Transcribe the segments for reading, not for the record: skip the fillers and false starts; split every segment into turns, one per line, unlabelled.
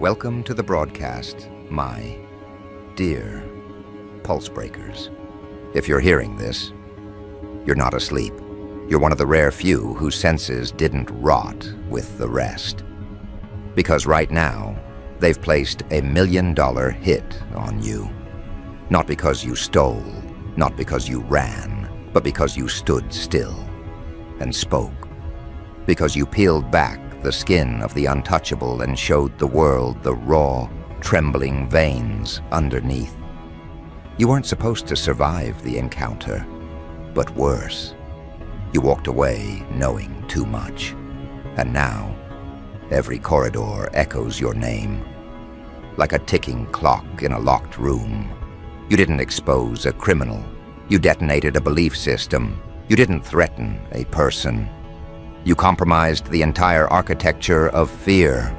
Welcome to the broadcast, my dear pulse breakers. If you're hearing this, you're not asleep. You're one of the rare few whose senses didn't rot with the rest. Because right now, they've placed a $1 million hit on you. Not because you stole, not because you ran, but because you stood still and spoke. Because you peeled back the skin of the untouchable and showed the world the raw, trembling veins underneath. You weren't supposed to survive the encounter, but worse. You walked away knowing too much. And now, every corridor echoes your name. Like a ticking clock in a locked room. You didn't expose a criminal. You detonated a belief system. You didn't threaten a person. You compromised the entire architecture of fear.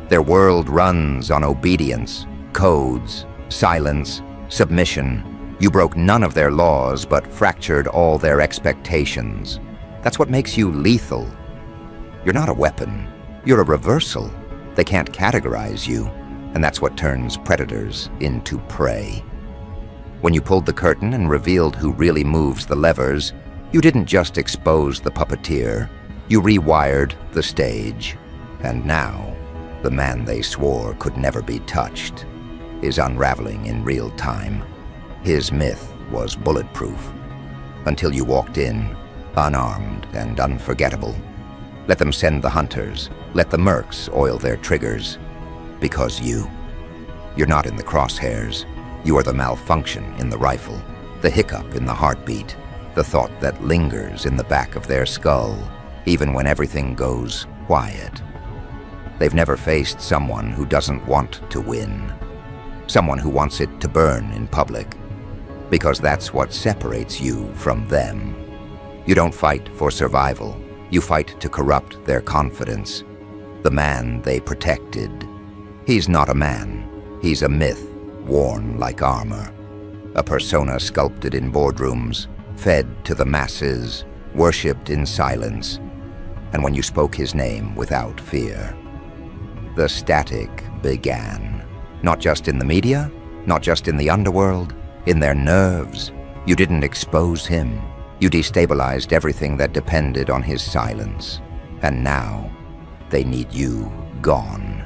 Their world runs on obedience, codes, silence, submission. You broke none of their laws, but fractured all their expectations. That's what makes you lethal. You're not a weapon. You're a reversal. They can't categorize you, and that's what turns predators into prey. When you pulled the curtain and revealed who really moves the levers, you didn't just expose the puppeteer, you rewired the stage. And now, the man they swore could never be touched is unraveling in real time. His myth was bulletproof, until you walked in, unarmed and unforgettable. Let them send the hunters, let the mercs oil their triggers, because you're not in the crosshairs. You are the malfunction in the rifle, the hiccup in the heartbeat, the thought that lingers in the back of their skull, even when everything goes quiet. They've never faced someone who doesn't want to win, someone who wants it to burn in public, because that's what separates you from them. You don't fight for survival, you fight to corrupt their confidence. The man they protected. He's not a man, he's a myth worn like armor. A persona sculpted in boardrooms, fed to the masses, worshipped in silence, and when you spoke his name without fear. The static began, not just in the media, not just in the underworld, in their nerves. You didn't expose him. You destabilized everything that depended on his silence. And now, they need you gone.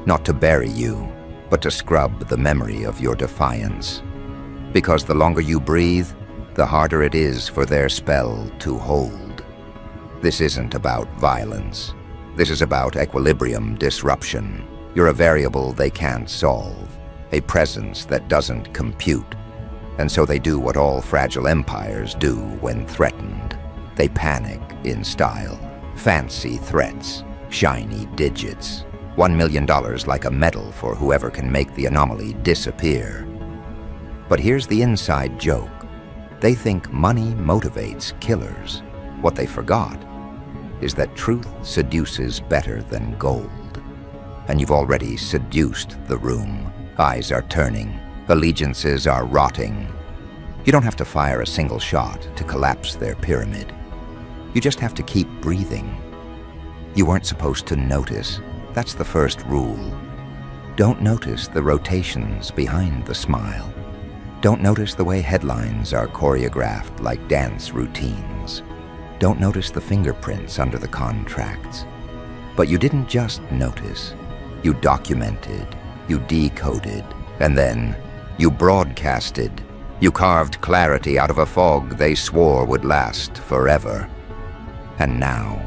Not to bury you, but to scrub the memory of your defiance. Because the longer you breathe, the harder it is for their spell to hold. This isn't about violence. This is about equilibrium disruption. You're a variable they can't solve, a presence that doesn't compute. And so they do what all fragile empires do when threatened. They panic in style, fancy threats, shiny digits. $1 million like a medal for whoever can make the anomaly disappear. But here's the inside joke. They think money motivates killers. What they forgot is that truth seduces better than gold. And you've already seduced the room. Eyes are turning. Allegiances are rotting. You don't have to fire a single shot to collapse their pyramid. You just have to keep breathing. You weren't supposed to notice. That's the first rule. Don't notice the rotations behind the smile. Don't notice the way headlines are choreographed like dance routines. Don't notice the fingerprints under the contracts. But you didn't just notice. You documented, you decoded, and then you broadcasted. You carved clarity out of a fog they swore would last forever. And now,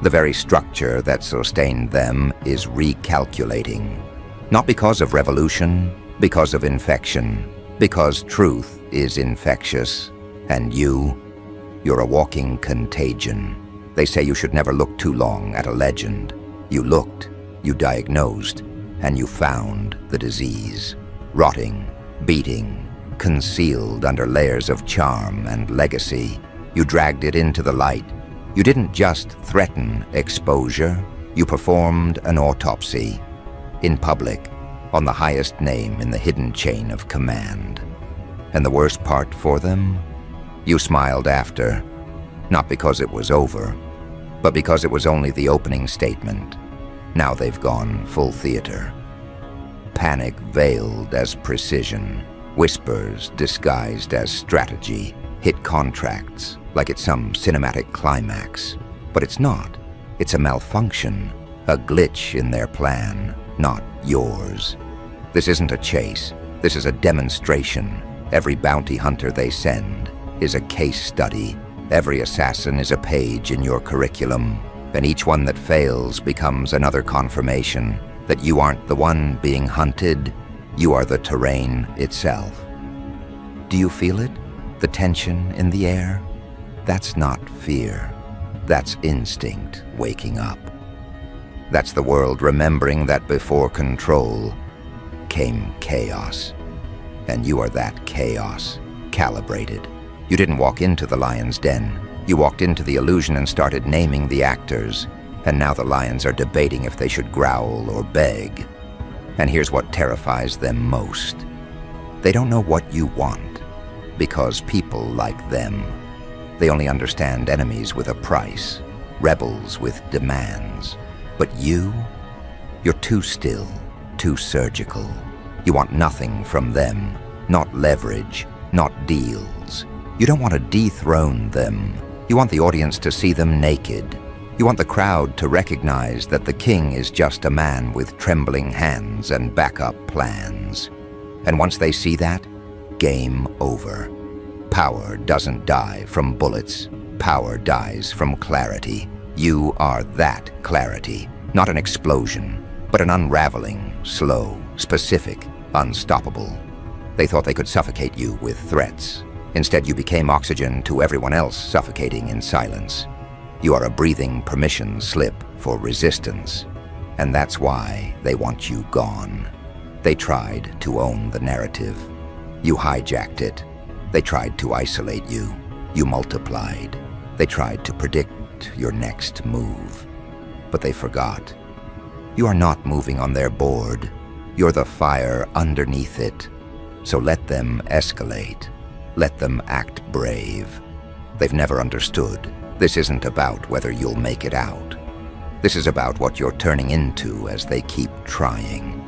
the very structure that sustained them is recalculating. Not because of revolution, because of infection, because truth is infectious. And you're a walking contagion. They say you should never look too long at a legend. You looked, you diagnosed, and you found the disease. Rotting, beating, concealed under layers of charm and legacy. You dragged it into the light. You didn't just threaten exposure, you performed an autopsy. In public, on the highest name in the hidden chain of command. And the worst part for them? You smiled after, not because it was over, but because it was only the opening statement. Now they've gone full theater. Panic veiled as precision, whispers disguised as strategy, hit contracts like it's some cinematic climax. But it's not. It's a malfunction, a glitch in their plan, not yours. This isn't a chase. This is a demonstration. Every bounty hunter they send is a case study. Every assassin is a page in your curriculum, and each one that fails becomes another confirmation that you aren't the one being hunted, you are the terrain itself. Do you feel it? The tension in the air? That's not fear. That's instinct waking up. That's the world remembering that before control came chaos. And you are that chaos, calibrated. You didn't walk into the lion's den. You walked into the illusion and started naming the actors. And now the lions are debating if they should growl or beg. And here's what terrifies them most. They don't know what you want, because people like them. They only understand enemies with a price, rebels with demands. But you're too still, too surgical. You want nothing from them, not leverage, not deals. You don't want to dethrone them. You want the audience to see them naked. You want the crowd to recognize that the king is just a man with trembling hands and backup plans. And once they see that, game over. Power doesn't die from bullets. Power dies from clarity. You are that clarity, not an explosion, but an unraveling, slow, specific, unstoppable. They thought they could suffocate you with threats. Instead, you became oxygen to everyone else suffocating in silence. You are a breathing permission slip for resistance. And that's why they want you gone. They tried to own the narrative. You hijacked it. They tried to isolate you. You multiplied. They tried to predict your next move. But they forgot. You are not moving on their board. You're the fire underneath it. So let them escalate. Let them act brave. They've never understood. This isn't about whether you'll make it out. This is about what you're turning into as they keep trying.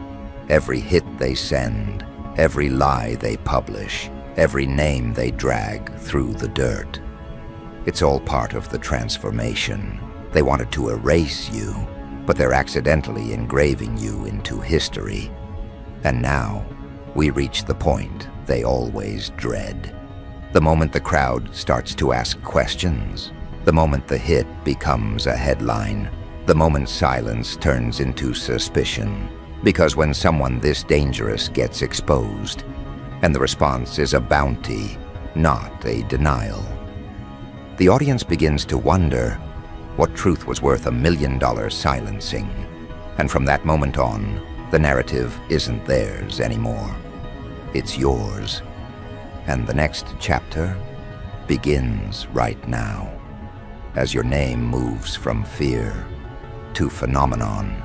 Every hit they send, every lie they publish, every name they drag through the dirt. It's all part of the transformation. They wanted to erase you, but they're accidentally engraving you into history. And now, we reach the point they always dread. The moment the crowd starts to ask questions, the moment the hit becomes a headline, the moment silence turns into suspicion. Because when someone this dangerous gets exposed, and the response is a bounty, not a denial, the audience begins to wonder what truth was worth $1 million silencing. And from that moment on, the narrative isn't theirs anymore. It's yours. And the next chapter begins right now, as your name moves from fear to phenomenon.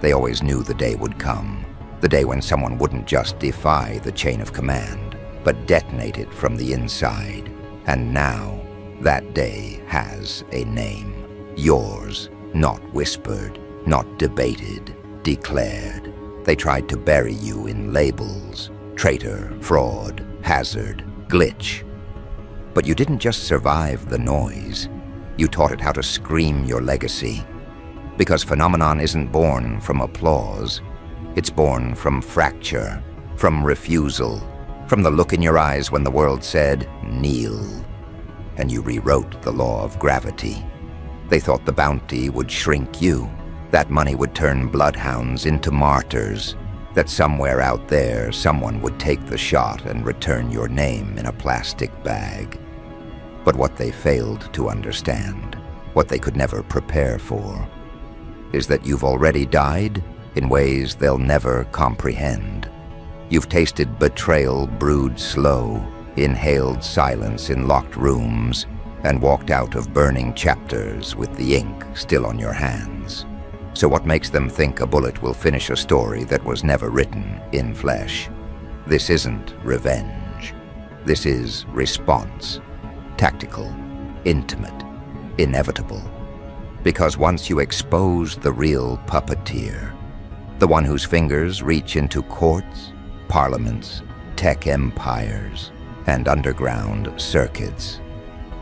They always knew the day would come, the day when someone wouldn't just defy the chain of command, but detonate it from the inside. And now, that day has a name. Yours, not whispered, not debated, declared. They tried to bury you in labels: traitor, fraud, hazard, glitch. But you didn't just survive the noise. You taught it how to scream your legacy. Because phenomenon isn't born from applause. It's born from fracture, from refusal, from the look in your eyes when the world said, kneel. And you rewrote the law of gravity. They thought the bounty would shrink you, that money would turn bloodhounds into martyrs, that somewhere out there someone would take the shot and return your name in a plastic bag. But what they failed to understand, what they could never prepare for, is that you've already died in ways they'll never comprehend. You've tasted betrayal brewed slow, inhaled silence in locked rooms, and walked out of burning chapters with the ink still on your hands. So what makes them think a bullet will finish a story that was never written in flesh? This isn't revenge. This is response. Tactical, intimate, inevitable. Because once you expose the real puppeteer, the one whose fingers reach into courts, parliaments, tech empires, and underground circuits,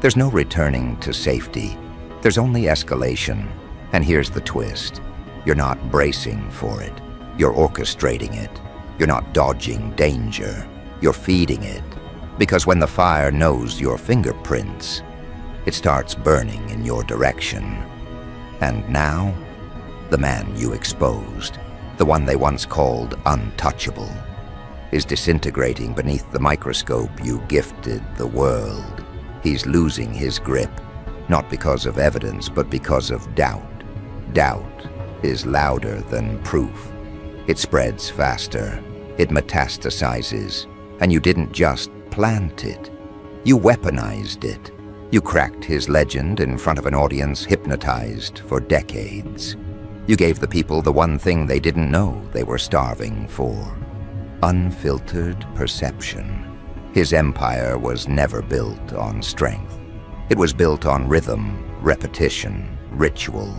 there's no returning to safety. There's only escalation. And here's the twist. You're not bracing for it. You're orchestrating it. You're not dodging danger. You're feeding it. Because when the fire knows your fingerprints, it starts burning in your direction. And now, the man you exposed, the one they once called untouchable, is disintegrating beneath the microscope you gifted the world. He's losing his grip, not because of evidence, but because of doubt. Doubt is louder than proof. It spreads faster. It metastasizes. And you didn't just plant it. You weaponized it. You cracked his legend in front of an audience hypnotized for decades. You gave the people the one thing they didn't know they were starving for: unfiltered perception. His empire was never built on strength. It was built on rhythm, repetition, ritual.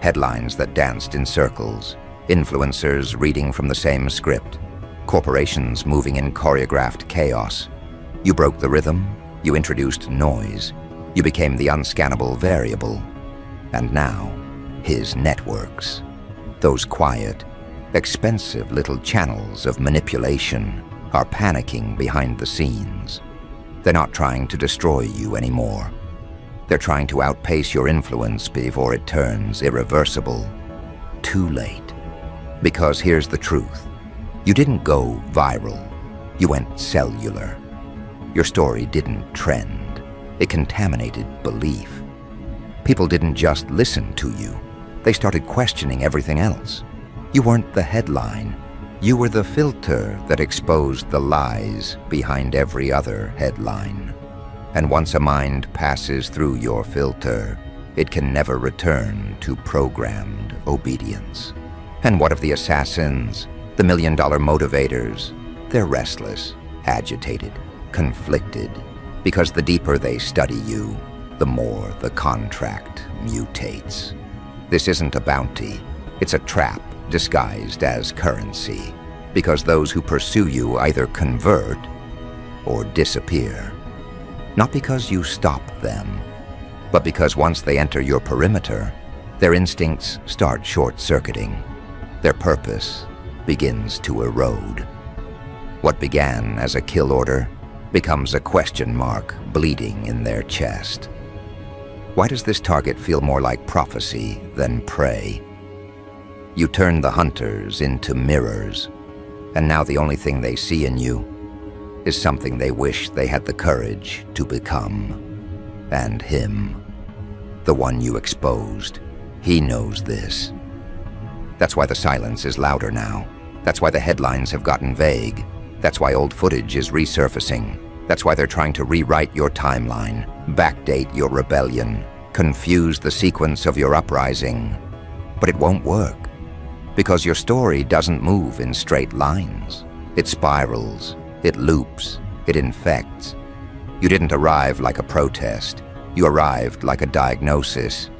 Headlines that danced in circles, influencers reading from the same script, corporations moving in choreographed chaos. You broke the rhythm, you introduced noise, you became the unscannable variable. And now, his networks, those quiet, expensive little channels of manipulation, are panicking behind the scenes. They're not trying to destroy you anymore. They're trying to outpace your influence before it turns irreversible. Too late. Because here's the truth. You didn't go viral. You went cellular. Your story didn't trend. It contaminated belief. People didn't just listen to you. They started questioning everything else. You weren't the headline. You were the filter that exposed the lies behind every other headline. And once a mind passes through your filter, it can never return to programmed obedience. And what of the assassins, the million-dollar motivators? They're restless, agitated, conflicted, because the deeper they study you, the more the contract mutates. This isn't a bounty. It's a trap disguised as currency, because those who pursue you either convert or disappear. Not because you stop them, but because once they enter your perimeter, their instincts start short-circuiting. Their purpose begins to erode. What began as a kill order becomes a question mark bleeding in their chest. Why does this target feel more like prophecy than prey? You turn the hunters into mirrors, and now the only thing they see in you is something they wish they had the courage to become. And him, the one you exposed, he knows this. That's why the silence is louder now. That's why the headlines have gotten vague. That's why old footage is resurfacing. That's why they're trying to rewrite your timeline, backdate your rebellion, confuse the sequence of your uprising. But it won't work, because your story doesn't move in straight lines. It spirals, it loops, it infects. You didn't arrive like a protest. You arrived like a diagnosis.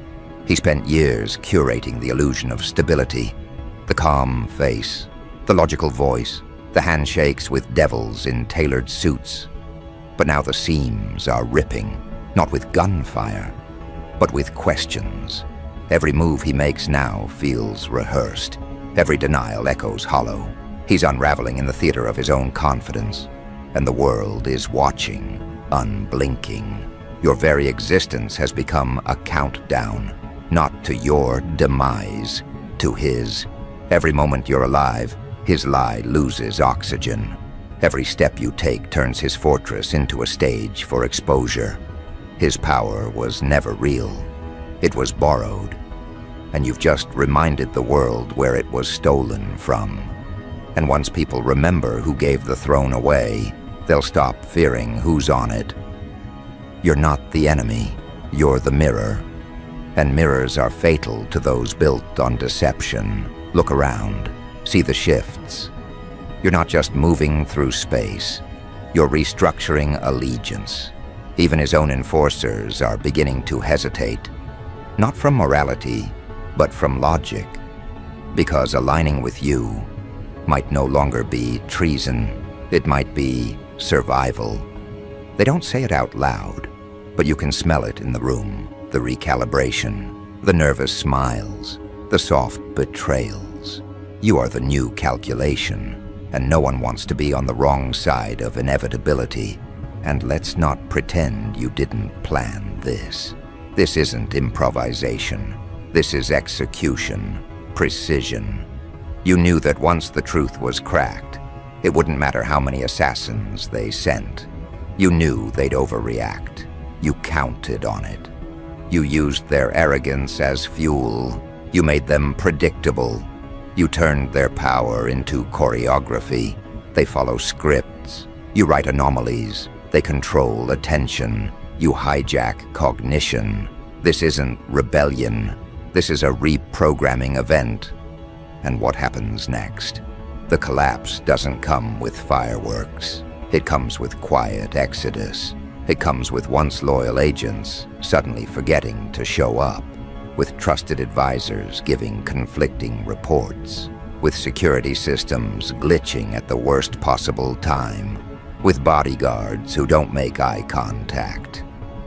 He spent years curating the illusion of stability, the calm face, the logical voice, the handshakes with devils in tailored suits. But now the seams are ripping, not with gunfire, but with questions. Every move he makes now feels rehearsed. Every denial echoes hollow. He's unraveling in the theater of his own confidence, and the world is watching, unblinking. Your very existence has become a countdown, not to your demise, to his. Every moment you're alive, his lie loses oxygen. Every step you take turns his fortress into a stage for exposure. His power was never real. It was borrowed. And you've just reminded the world where it was stolen from. And once people remember who gave the throne away, they'll stop fearing who's on it. You're not the enemy. You're the mirror. And mirrors are fatal to those built on deception. Look around. See the shifts. You're not just moving through space. You're restructuring allegiance. Even his own enforcers are beginning to hesitate. Not from morality, but from logic. Because aligning with you might no longer be treason. It might be survival. They don't say it out loud, but you can smell it in the room. The recalibration, the nervous smiles, the soft betrayals. You are the new calculation, and no one wants to be on the wrong side of inevitability. And let's not pretend you didn't plan this. This isn't improvisation. This is execution, precision. You knew that once the truth was cracked, it wouldn't matter how many assassins they sent. You knew they'd overreact. You counted on it. You used their arrogance as fuel. You made them predictable. You turned their power into choreography. They follow scripts. You write anomalies. They control attention. You hijack cognition. This isn't rebellion. This is a reprogramming event. And what happens next? The collapse doesn't come with fireworks. It comes with quiet exodus. It comes with once loyal agents suddenly forgetting to show up, with trusted advisors giving conflicting reports, with security systems glitching at the worst possible time, with bodyguards who don't make eye contact.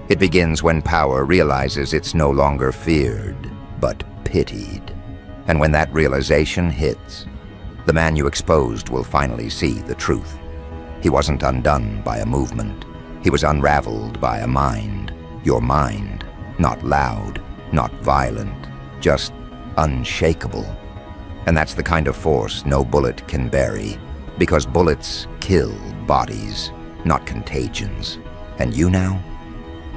It begins when power realizes it's no longer feared, but pitied. And when that realization hits, the man you exposed will finally see the truth. He wasn't undone by a movement. He was unraveled by a mind. Your mind, not loud, not violent, just unshakable. And that's the kind of force no bullet can bury, because bullets kill bodies, not contagions. And you now?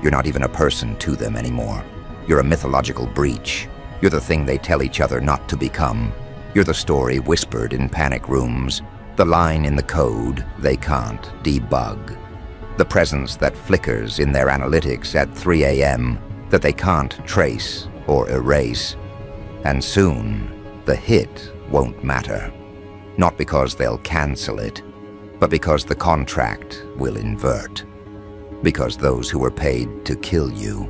You're not even a person to them anymore. You're a mythological breach. You're the thing they tell each other not to become. You're the story whispered in panic rooms, the line in the code they can't debug, the presence that flickers in their analytics at 3 a.m. that they can't trace or erase. And soon, the hit won't matter. Not because they'll cancel it, but because the contract will invert. Because those who were paid to kill you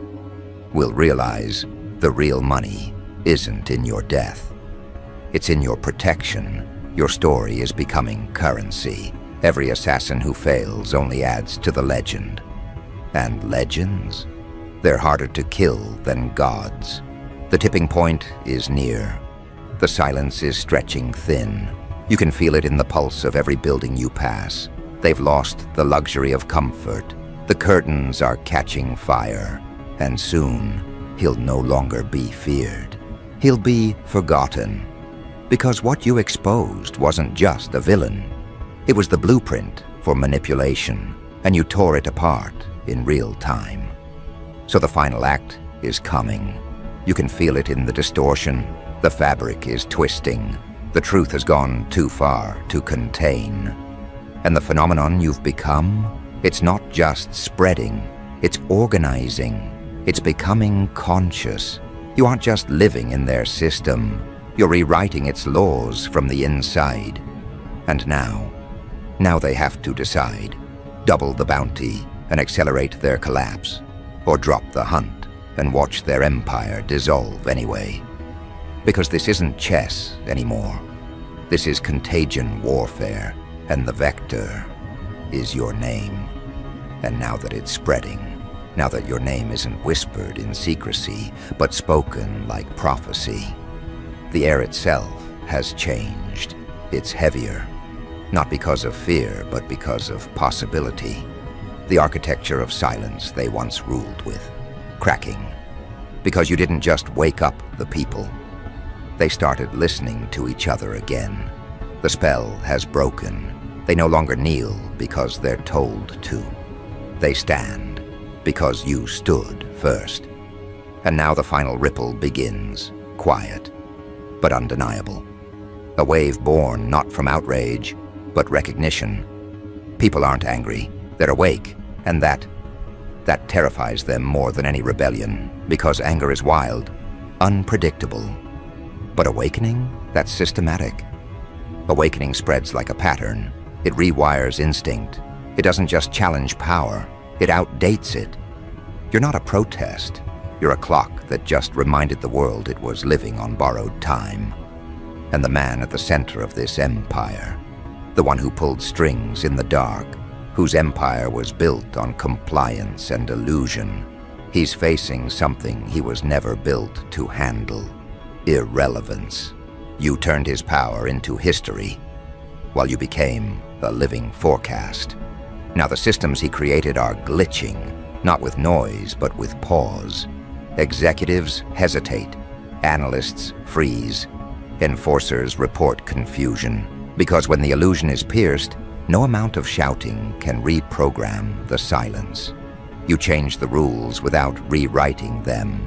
will realize the real money isn't in your death. It's in your protection. Your story is becoming currency. Every assassin who fails only adds to the legend. And legends? They're harder to kill than gods. The tipping point is near. The silence is stretching thin. You can feel it in the pulse of every building you pass. They've lost the luxury of comfort. The curtains are catching fire. And soon, he'll no longer be feared. He'll be forgotten. Because what you exposed wasn't just a villain. It was the blueprint for manipulation, and you tore it apart in real time. So the final act is coming. You can feel it in the distortion. The fabric is twisting. The truth has gone too far to contain. And the phenomenon you've become, it's not just spreading, it's organizing. It's becoming conscious. You aren't just living in their system. You're rewriting its laws from the inside. And now they have to decide. Double the bounty and accelerate their collapse, or drop the hunt and watch their empire dissolve anyway. Because this isn't chess anymore. This is contagion warfare, and the vector is your name. And now that it's spreading, now that your name isn't whispered in secrecy, but spoken like prophecy, the air itself has changed. It's heavier, not because of fear, but because of possibility. The architecture of silence they once ruled with, cracking. Because you didn't just wake up the people. They started listening to each other again. The spell has broken. They no longer kneel because they're told to. They stand because you stood first. And now the final ripple begins, quiet, but undeniable. A wave born not from outrage, but recognition. People aren't angry, they're awake, and that terrifies them more than any rebellion, because anger is wild, unpredictable. But awakening, that's systematic. Awakening spreads like a pattern. It rewires instinct. It doesn't just challenge power, it outdates it. You're not a protest, You're a clock that just reminded the world it was living on borrowed time. And the man at the center of this empire, the one who pulled strings in the dark, whose empire was built on compliance and illusion, he's facing something he was never built to handle: irrelevance. You turned his power into history, while you became a living forecast. Now the systems he created are glitching, not with noise, but with pause. Executives hesitate, analysts freeze, enforcers report confusion, because when the illusion is pierced, no amount of shouting can reprogram the silence. You changed the rules without rewriting them.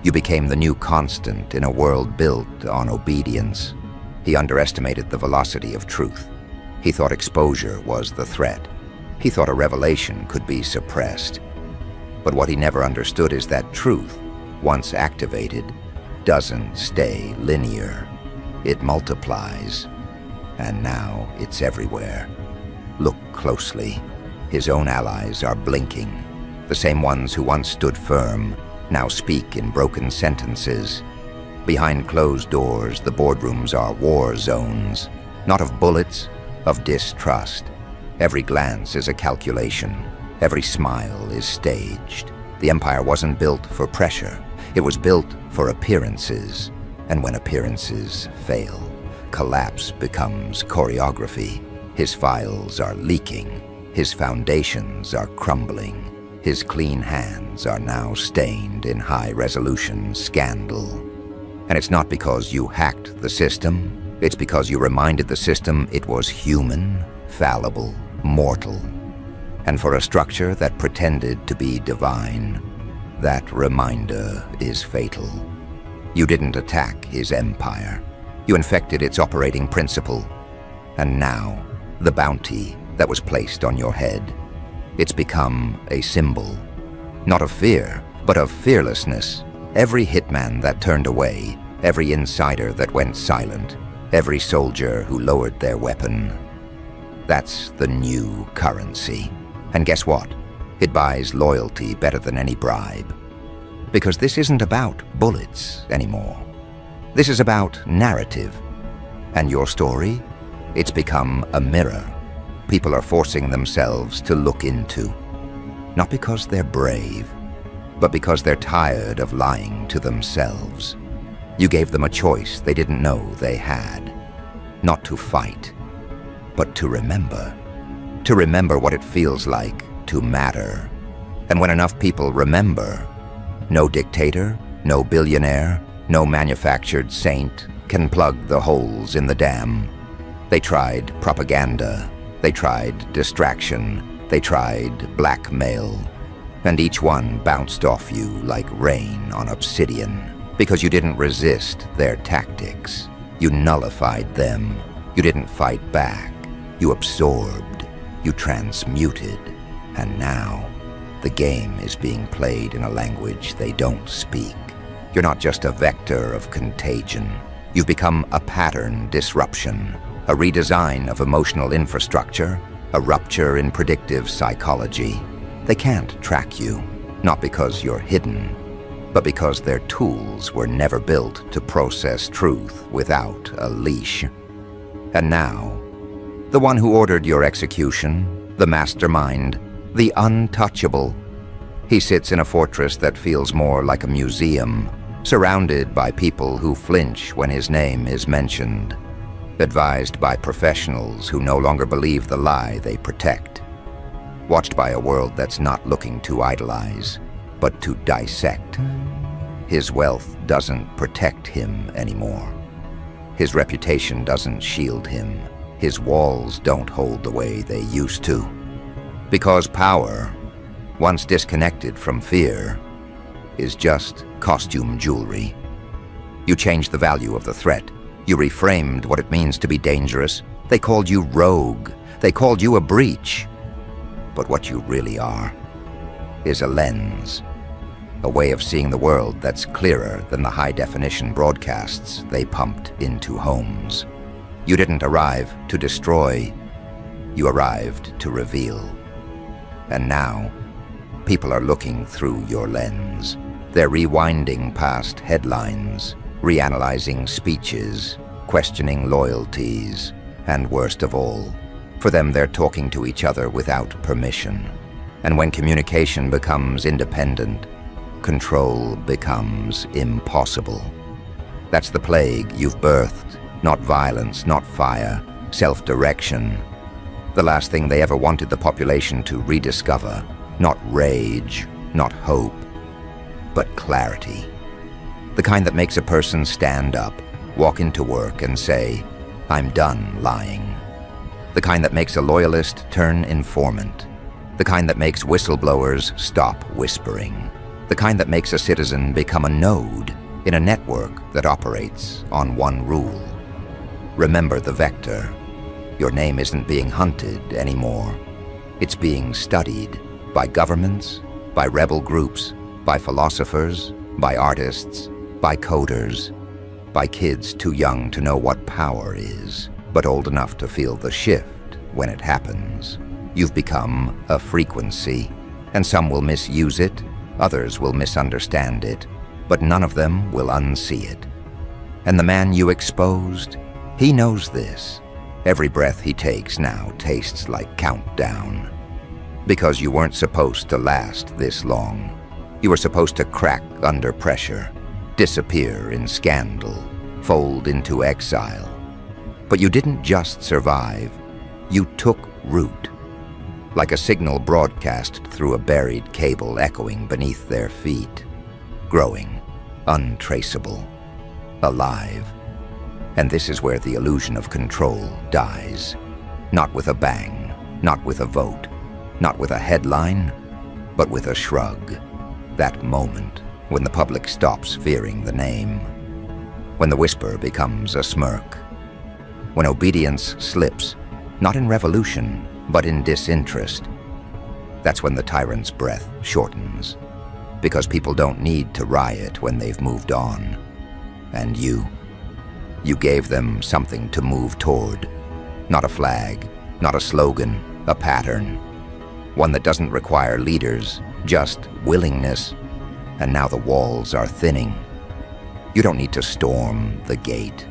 You became the new constant in a world built on obedience. He underestimated the velocity of truth. He thought exposure was the threat. He thought a revelation could be suppressed. But what he never understood is that truth, once activated, doesn't stay linear. It multiplies, and now it's everywhere. Look closely. His own allies are blinking. The same ones who once stood firm now speak in broken sentences. Behind closed doors, the boardrooms are war zones, not of bullets, of distrust. Every glance is a calculation. Every smile is staged. The empire wasn't built for pressure. It was built for appearances. And when appearances fail, collapse becomes choreography. His files are leaking. His foundations are crumbling. His clean hands are now stained in high-resolution scandal. And it's not because you hacked the system. It's because you reminded the system it was human, fallible, mortal. And for a structure that pretended to be divine, that reminder is fatal. You didn't attack his empire. You infected its operating principle. And now, the bounty that was placed on your head, it's become a symbol, not of fear, but of fearlessness. Every hitman that turned away, every insider that went silent, every soldier who lowered their weapon, that's the new currency. And guess what? It buys loyalty better than any bribe. Because this isn't about bullets anymore. This is about narrative. And your story? It's become a mirror people are forcing themselves to look into. Not because they're brave, but because they're tired of lying to themselves. You gave them a choice they didn't know they had. Not to fight, but to remember. To remember what it feels like to matter. And when enough people remember, no dictator, no billionaire, no manufactured saint can plug the holes in the dam. They tried propaganda, they tried distraction, they tried blackmail, and each one bounced off you like rain on obsidian because you didn't resist their tactics. You nullified them. You didn't fight back. You absorbed. You transmuted. And now, the game is being played in a language they don't speak. You're not just a vector of contagion. You've become a pattern disruption, a redesign of emotional infrastructure, a rupture in predictive psychology. They can't track you, not because you're hidden, but because their tools were never built to process truth without a leash. And now, the one who ordered your execution, the mastermind, the untouchable, he sits in a fortress that feels more like a museum, surrounded by people who flinch when his name is mentioned, advised by professionals who no longer believe the lie they protect, watched by a world that's not looking to idolize, but to dissect. His wealth doesn't protect him anymore. His reputation doesn't shield him. His walls don't hold the way they used to. Because power, once disconnected from fear, is just costume jewelry. You changed the value of the threat. You reframed what it means to be dangerous. They called you rogue. They called you a breach. But what you really are is a lens, a way of seeing the world that's clearer than the high-definition broadcasts they pumped into homes. You didn't arrive to destroy. You arrived to reveal. And now, people are looking through your lens. They're rewinding past headlines, reanalyzing speeches, questioning loyalties, and worst of all, for them they're talking to each other without permission. And when communication becomes independent, control becomes impossible. That's the plague you've birthed, not violence, not fire, self-direction. The last thing they ever wanted the population to rediscover, not rage, not hope, but clarity. The kind that makes a person stand up, walk into work and say, "I'm done lying." The kind that makes a loyalist turn informant. The kind that makes whistleblowers stop whispering. The kind that makes a citizen become a node in a network that operates on one rule. Remember the vector. Your name isn't being hunted anymore. It's being studied by governments, by rebel groups, by philosophers, by artists, by coders, by kids too young to know what power is, but old enough to feel the shift when it happens. You've become a frequency, and some will misuse it, others will misunderstand it, but none of them will unsee it. And the man you exposed, he knows this. Every breath he takes now tastes like countdown. Because you weren't supposed to last this long. You were supposed to crack under pressure, disappear in scandal, fold into exile. But you didn't just survive, you took root. Like a signal broadcast through a buried cable echoing beneath their feet. Growing, untraceable, alive. And this is where the illusion of control dies. Not with a bang, not with a vote, not with a headline, but with a shrug. That moment when the public stops fearing the name. When the whisper becomes a smirk. When obedience slips, not in revolution, but in disinterest. That's when the tyrant's breath shortens. Because people don't need to riot when they've moved on. And you gave them something to move toward. Not a flag, not a slogan, a pattern. One that doesn't require leaders, just willingness. And now the walls are thinning. You don't need to storm the gate.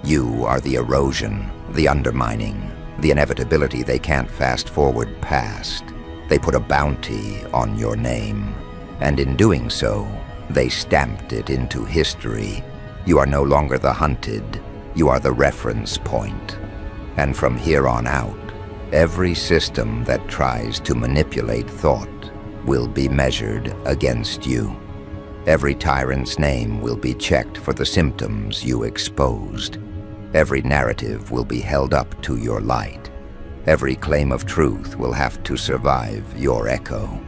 You are the erosion, the undermining, the inevitability they can't fast forward past. They put a bounty on your name. And in doing so, they stamped it into history. You are no longer the hunted, you are the reference point. And from here on out, every system that tries to manipulate thought will be measured against you. Every tyrant's name will be checked for the symptoms you exposed. Every narrative will be held up to your light. Every claim of truth will have to survive your echo.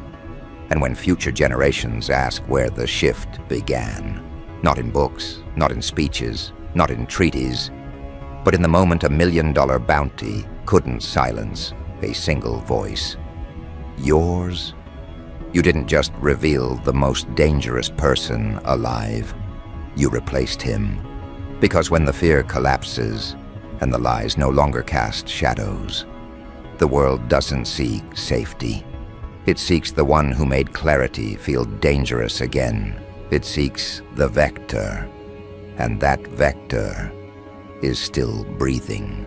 And when future generations ask where the shift began, not in books, not in speeches, not in treaties, but in the moment a $1 million bounty couldn't silence a single voice. Yours? You didn't just reveal the most dangerous person alive. You replaced him. Because when the fear collapses and the lies no longer cast shadows, the world doesn't seek safety. It seeks the one who made clarity feel dangerous again. It seeks the vector, and that vector is still breathing.